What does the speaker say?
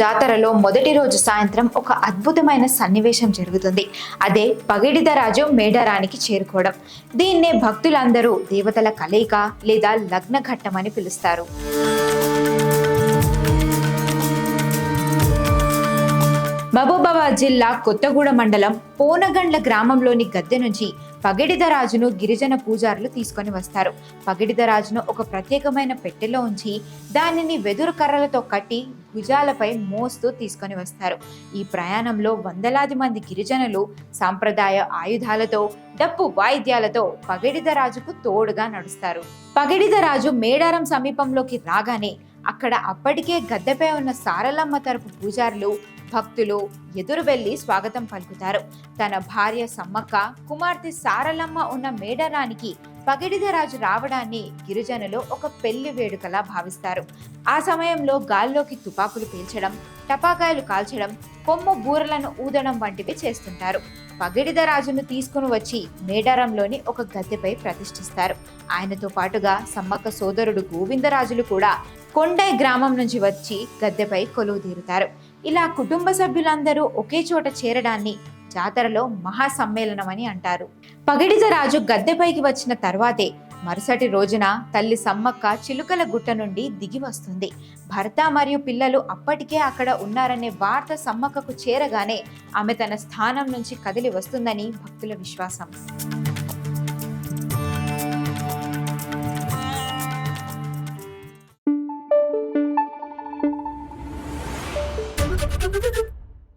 జాతరలో మొదటి రోజు సాయంత్రం ఒక అద్భుతమైన సన్నివేశం జరుగుతుంది. అదే పగిడిదరాజు మేడారానికి చేరుకోవడం. దీన్నే భక్తులందరూ దేవతల కలయిక లేదా లగ్న ఘట్టం అని పిలుస్తారు. మహబూబాబాద్ జిల్లా కొత్తగూడ మండలం పోనగండ్ల గ్రామంలోని గద్దె నుంచి పగిడిదరాజును గిరిజన పూజారులు తీసుకొని వస్తారు. పగిడిదరాజును ఒక ప్రత్యేకమైన పెట్టెలో ఉంచి దానిని వెదురు కర్రలతో కట్టి భుజాలపై మోస్తూ తీసుకొని వస్తారు. ఈ ప్రయాణంలో వందలాది మంది గిరిజనులు సాంప్రదాయ ఆయుధాలతో, డప్పు వాయిద్యాలతో పగిడిదరాజుకు తోడుగా నడుస్తారు. పగిడిదరాజు మేడారం సమీపంలోకి రాగానే అక్కడ అప్పటికే గద్దెపై ఉన్న సారలమ్మ తరపు పూజారులు, భక్తులు ఎదురు వెళ్లి స్వాగతం పలుకుతారు. తన భార్య సమ్మక్క, కుమార్తె సారలమ్మ ఉన్న మేడారానికి పగిడిదరాజు రావడాన్ని గిరిజనులు ఒక పెళ్లి వేడుకలా భావిస్తారు. ఆ సమయంలో గాల్లోకి తుపాకులు పేల్చడం, టపాకాయలు కాల్చడం, కొమ్ము బూరలను ఊదడం వంటివి చేస్తుంటారు. పగిడిదరాజును తీసుకుని వచ్చి మేడారంలోని ఒక గద్దెపై ప్రతిష్ఠిస్తారు. ఆయనతో పాటుగా సమ్మక్క సోదరుడు గోవిందరాజులు కూడా కొండై గ్రామం నుంచి వచ్చి గద్దెపై కొలువు తీరుతారు. ఇలా కుటుంబ సభ్యులందరూ ఒకే చోట చేరడాన్ని జాతరలో మహాసమ్మేళనం అని అంటారు. పగిడిదరాజు గద్దెపైకి వచ్చిన తర్వాతే మరుసటి రోజున తల్లి సమ్మక్క చిలుకల గుట్ట నుండి దిగి వస్తుంది. భర్త మరియు పిల్లలు అప్పటికే అక్కడ ఉన్నారనే వార్త సమ్మక్కకు చేరగానే ఆమె తన స్థానం నుంచి కదిలి వస్తుందని భక్తుల విశ్వాసం.